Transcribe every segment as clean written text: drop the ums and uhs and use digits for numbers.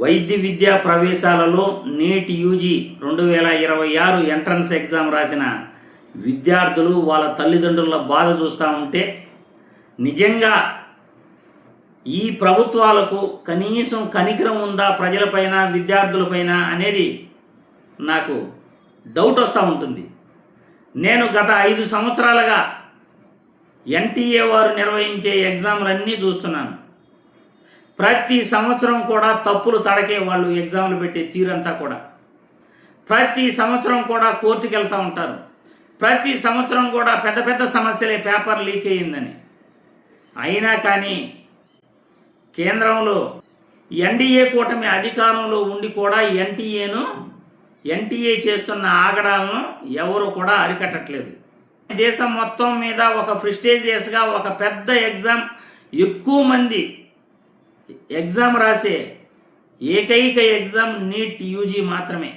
వైద్య విద్యా ప్రవేశాలలో NEET UG 2026 entrance exam రాసిన విద్యార్థులు వాళ్ళ తల్లిదండ్రుల బాధ చూస్తూ ఉంటే నిజంగా ఈ ప్రభుత్వాలకు కనీసం కనికరం ఉందా ప్రజలపైన విద్యార్థులపైన అనేది నాకు డౌట్ వస్తూ ఉంటుంది. నేను గత 5 సంవత్సరాలుగా ఎన్టీఏ వారు నిర్వహించే ఎగ్జామ్లన్నీ చూస్తున్నాను. ప్రతి సంవత్సరం కూడా తప్పులు తడకే వాళ్ళు ఎగ్జామ్లు పెట్టే తీరంతా కూడా. ప్రతి సంవత్సరం కూడా కోర్టుకు వెళ్తూ ఉంటారు. ప్రతి సంవత్సరం కూడా పెద్ద పెద్ద సమస్యలే, పేపర్ లీక్ అయ్యిందని. అయినా కానీ కేంద్రంలో ఎన్డీఏ కూటమి అధికారంలో ఉండి కూడా ఎన్టీఏ చేస్తున్న ఆగడాలను ఎవరు కూడా అరికట్టట్లేదు. దేశం మొత్తం మీద ఒక ప్రెస్టీజియస్గా ఒక పెద్ద ఎగ్జామ్, ఎక్కువ మంది ఎగ్జామ్ రాసే ఏకైక ఎగ్జామ్ నీట్ యూజీ మాత్రమే.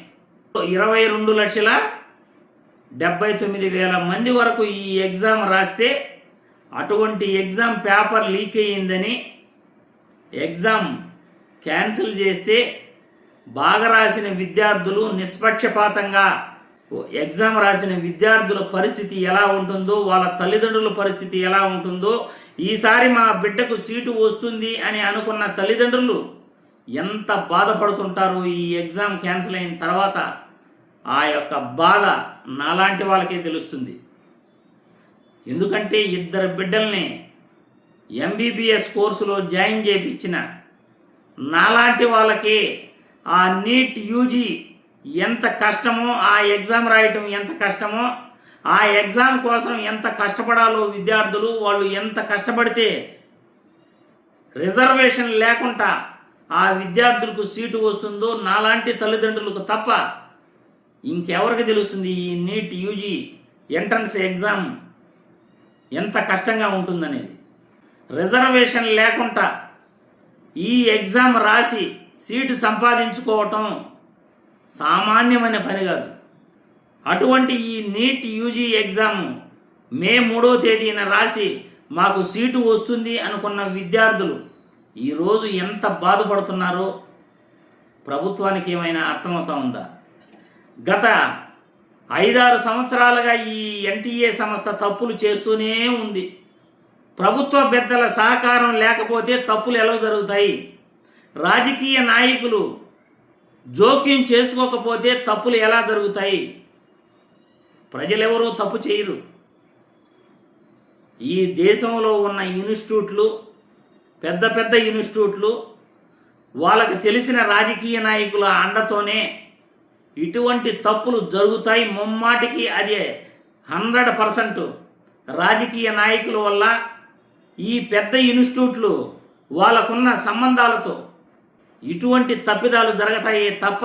22,79,000 మంది వరకు ఈ ఎగ్జామ్ రాస్తే అటువంటి ఎగ్జామ్ పేపర్ లీక్ అయ్యిందని ఎగ్జామ్ క్యాన్సిల్ చేస్తే బాగా రాసిన విద్యార్థులు నిష్పక్షపాతంగా ఎగ్జామ్ రాసిన విద్యార్థుల పరిస్థితి ఎలా ఉంటుందో, వాళ్ళ తల్లిదండ్రుల పరిస్థితి ఎలా ఉంటుందో, ఈసారి మా బిడ్డకు సీటు వస్తుంది అని అనుకున్న తల్లిదండ్రులు ఎంత బాధపడుతుంటారో ఈ ఎగ్జామ్ క్యాన్సిల్ అయిన తర్వాత ఆ యొక్క బాధ నాలాంటి వాళ్ళకే తెలుస్తుంది. ఎందుకంటే 2 బిడ్డల్ని ఎంబీబీఎస్ కోర్సులో జాయిన్ చేయించిన నాలాంటి వాళ్ళకి ఆ నీట్ యూజీ ఎంత కష్టమో, ఆ ఎగ్జామ్ రాయటం ఎంత కష్టమో, ఆ ఎగ్జామ్ కోసం ఎంత కష్టపడాలో విద్యార్థులు, వాళ్ళు ఎంత కష్టపడితే రిజర్వేషన్ లేకుండా ఆ విద్యార్థులకు సీటు వస్తుందో నాలాంటి తల్లిదండ్రులకు తప్ప ఇంకెవరికి తెలుస్తుంది ఈ నీట్ యూజీ ఎంట్రన్స్ ఎగ్జామ్ ఎంత కష్టంగా ఉంటుందనేది. రిజర్వేషన్ లేకుండా ఈ ఎగ్జామ్ రాసి సీటు సంపాదించుకోవటం సామాన్యమైన పని కాదు. అటువంటి ఈ నీట్ యూజీ ఎగ్జామ్ మే 3వ తేదీన రాసి మాకు సీటు వస్తుంది అనుకున్న విద్యార్థులు ఈరోజు ఎంత బాధపడుతున్నారో ప్రభుత్వానికి ఏమైనా అర్థమవుతా ఉందా? గత 5-6 సంవత్సరాలుగా ఈ ఎన్టీఏ సంస్థ తప్పులు చేస్తూనే ఉంది. ప్రభుత్వ పెద్దల సహకారం లేకపోతే తప్పులు ఎలా జరుగుతాయి? రాజకీయ నాయకులు జోక్యం చేసుకోకపోతే తప్పులు ఎలా జరుగుతాయి? ప్రజలెవరూ తప్పు చేయరు. ఈ దేశంలో ఉన్న ఇన్స్టిట్యూట్లు, పెద్ద పెద్ద ఇన్స్టిట్యూట్లు, వాళ్ళకి తెలిసిన రాజకీయ నాయకుల అండతోనే ఇటువంటి తప్పులు జరుగుతాయి. ముమ్మాటికి అదే 100% రాజకీయ నాయకుల వల్ల, ఈ పెద్ద ఇన్స్టిట్యూట్లు వాళ్ళకున్న సంబంధాలతో ఇటువంటి తప్పిదాలు జరుగుతాయి తప్ప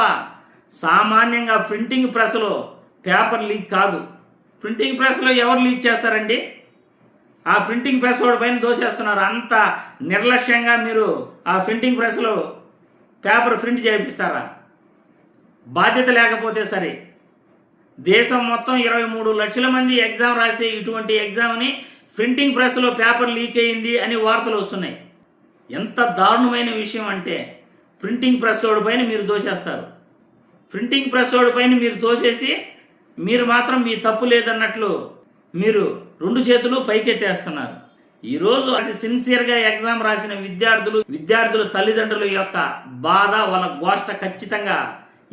సామాన్యంగా ప్రింటింగ్ ప్రెస్లో పేపర్ లీక్ కాదు. ప్రింటింగ్ ప్రెస్లో ఎవరు లీక్ చేస్తారండి? ఆ ప్రింటింగ్ ప్రెస్ వాడి పైన దోసేస్తున్నారు. అంత నిర్లక్ష్యంగా మీరు ఆ ప్రింటింగ్ ప్రెస్లో పేపర్ ప్రింట్ చేయిస్తారా? బాధ్యత లేకపోతే సరే. దేశం మొత్తం 23 లక్షల మంది ఎగ్జామ్ రాసే ఇటువంటి ఎగ్జామ్ని ప్రింటింగ్ ప్రెస్లో పేపర్ లీక్ అయ్యింది అని వార్తలు వస్తున్నాయి. ఎంత దారుణమైన విషయం అంటే ప్రింటింగ్ ప్రెస్ వాడి పైన మీరు దోసేస్తారు. ప్రింటింగ్ ప్రెస్ వాడి పైన మీరు తోసేసి మీరు మాత్రం మీ తప్పు లేదన్నట్లు మీరు 2 చేతులు పైకెత్తేస్తున్నారు. ఈరోజు సిన్సియర్గా ఎగ్జామ్ రాసిన విద్యార్థుల తల్లిదండ్రుల యొక్క బాధ, వాళ్ళ గోష్ట ఖచ్చితంగా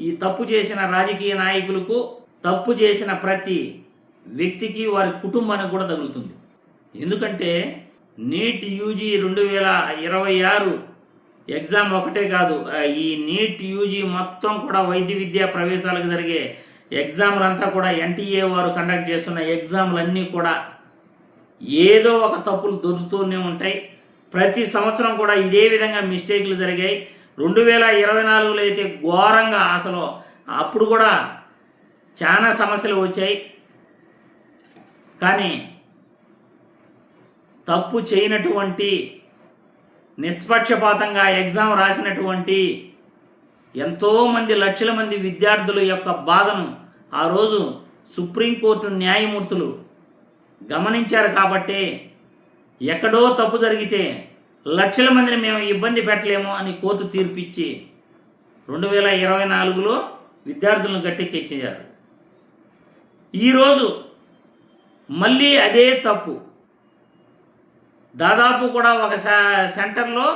ఈ తప్పు చేసిన రాజకీయ నాయకులకు, తప్పు చేసిన ప్రతి వ్యక్తికి, వారి కుటుంబానికి కూడా తగులుతుంది. ఎందుకంటే నీట్ యూజీ 2026 ఎగ్జామ్ ఒకటే కాదు, ఈ నీట్ యూజీ మొత్తం కూడా వైద్య విద్యా ప్రవేశాలకు జరిగే ఎగ్జామ్లంతా కూడా ఎన్టీఏ వారు కండక్ట్ చేస్తున్న ఎగ్జామ్లన్నీ కూడా ఏదో ఒక తప్పులు దొరుకుతూనే ఉంటాయి. ప్రతి సంవత్సరం కూడా ఇదే విధంగా మిస్టేక్లు జరిగాయి. 2024లో అయితే ఘోరంగా, అసలు అప్పుడు కూడా చాలా సమస్యలు వచ్చాయి. కానీ తప్పు చేయనటువంటి, నిష్పక్షపాతంగా ఎగ్జామ్ రాసినటువంటి ఎంతోమంది లక్షల మంది విద్యార్థుల యొక్క బాధను ఆ రోజు సుప్రీంకోర్టు న్యాయమూర్తులు గమనించారు. కాబట్టి ఎక్కడో తప్పు జరిగితే లక్షల మందిని మేము ఇబ్బంది పెట్టలేము అని కోర్టు తీర్పిచ్చి 2024లో విద్యార్థులను గట్టెక్కించారు. ఈరోజు మళ్ళీ అదే తప్పు. దాదాపు కూడా ఒక సెంటర్లో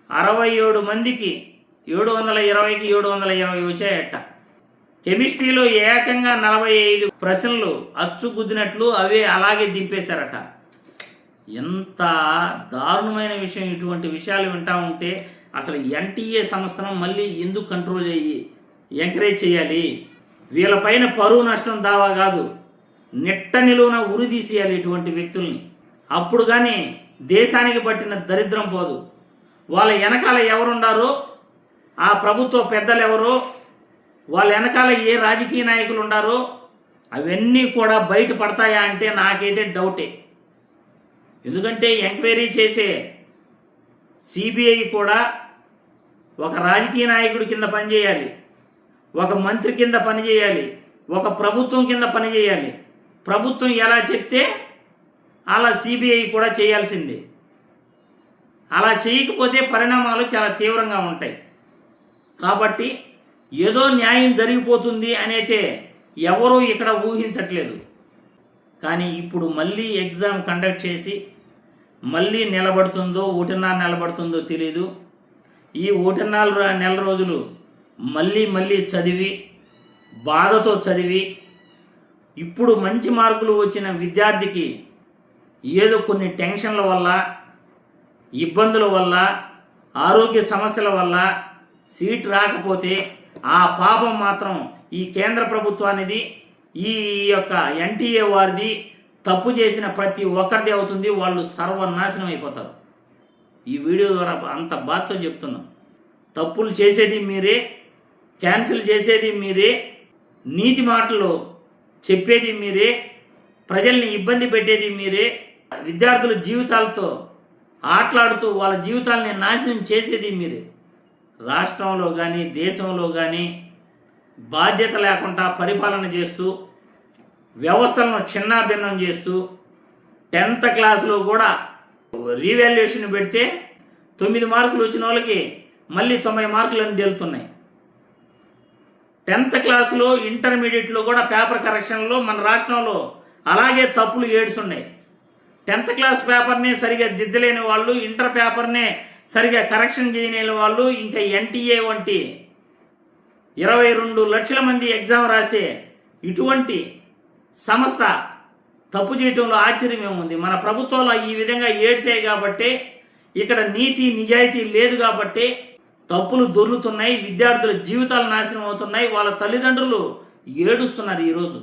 67 మందికి 720కి 720 వచ్చాయట. కెమిస్ట్రీలో ఏకంగా 45 ప్రశ్నలు అచ్చుగుద్దినట్లు అవే అలాగే దింపేశారట. ఎంత దారుణమైన విషయం! ఇటువంటి విషయాలు వింటా ఉంటే అసలు ఎన్టీఏ సంస్థను మళ్ళీ ఎందుకు కంట్రోల్ ఎంకరేజ్ చేయాలి? వీళ్ళపైన పరువు నష్టం దావా కాదు, నిట్ట నిలువున ఉరిదీసేయాలి ఇటువంటి వ్యక్తుల్ని. అప్పుడు కానీ దేశానికి పట్టిన దరిద్రం పోదు. వాళ్ళ వెనకాల ఎవరుండారో, ఆ ప్రభుత్వ పెద్దలు ఎవరో, వాళ్ళ వెనకాల ఏ రాజకీయ నాయకులు ఉండారో అవన్నీ కూడా బయట పడతాయా అంటే నాకైతే డౌటే. ఎందుకంటే ఎంక్వైరీ చేసే సిబిఐ కూడా ఒక రాజకీయ నాయకుడి కింద పనిచేయాలి, ఒక మంత్రి కింద పనిచేయాలి, ఒక ప్రభుత్వం కింద పనిచేయాలి. ప్రభుత్వం ఎలా చెప్తే అలా సిబిఐ కూడా చేయాల్సిందే. అలా చేయకపోతే పరిణామాలు చాలా తీవ్రంగా ఉంటాయి. కాబట్టి ఏదో న్యాయం జరిగిపోతుంది అనైతే ఎవరూ ఇక్కడ ఊహించట్లేదు. కానీ ఇప్పుడు మళ్ళీ ఎగ్జామ్ కండక్ట్ చేసి మళ్ళీ నిలబడుతుందో 1.5 నిలబడుతుందో తెలీదు. ఈ 1.5 నెల రోజులు మళ్ళీ చదివి బాధతో చదివి ఇప్పుడు మంచి మార్కులు వచ్చిన విద్యార్థికి ఏదో కొన్ని టెన్షన్ల వల్ల, ఇబ్బందుల వల్ల, ఆరోగ్య సమస్యల వల్ల సీట్ రాకపోతే ఆ పాపం మాత్రం ఈ కేంద్ర ప్రభుత్వానిది, ఈ యొక్క ఎన్టీఏ వారిది. తప్పు చేసిన ప్రతి ఒక్కరిది అవుతుంది. వాళ్ళు సర్వనాశనం అయిపోతారు. ఈ వీడియో ద్వారా అంత బాధతో చెప్తున్నాం. తప్పులు చేసేది మీరే, క్యాన్సిల్ చేసేది మీరే, నీతి మాటలు చెప్పేది మీరే, ప్రజల్ని ఇబ్బంది పెట్టేది మీరే, విద్యార్థుల జీవితాలతో ఆటలాడుతూ వాళ్ళ జీవితాలని నాశనం చేసేది మీరే. రాష్ట్రంలో కానీ దేశంలో కానీ బాధ్యత లేకుండా పరిపాలన చేస్తూ వ్యవస్థలను చిన్నాభిన్నం చేస్తూ 10th క్లాస్లో కూడా రీవాల్యుయేషన్ పెడితే 9 మార్కులు వచ్చిన వాళ్ళకి మళ్ళీ 90 మార్కులని తేలుతున్నాయి. 10th క్లాస్లో ఇంటర్మీడియట్లో కూడా పేపర్ కరెక్షన్లో మన రాష్ట్రంలో అలాగే తప్పులు ఏడుస్తున్నాయి. 10th క్లాస్ పేపర్ని సరిగా దిద్దలేని వాళ్ళు, ఇంటర్ పేపర్నే సరిగా కరెక్షన్ చేయలేని వాళ్ళు, ఇంకా ఎన్టీఏ వంటి 22 లక్షల మంది ఎగ్జామ్ రాసే ఇటువంటి సంస్థ తప్పు చేయటంలో ఆశ్చర్యం ఏముంది? మన ప్రభుత్వాలు ఈ విధంగా ఏడ్చాయి కాబట్టి, ఇక్కడ నీతి నిజాయితీ లేదు కాబట్టి తప్పులు దొర్లుతున్నాయి, విద్యార్థుల జీవితాలు నాశనం అవుతున్నాయి, వాళ్ళ తల్లిదండ్రులు ఏడుస్తున్నారు ఈరోజు.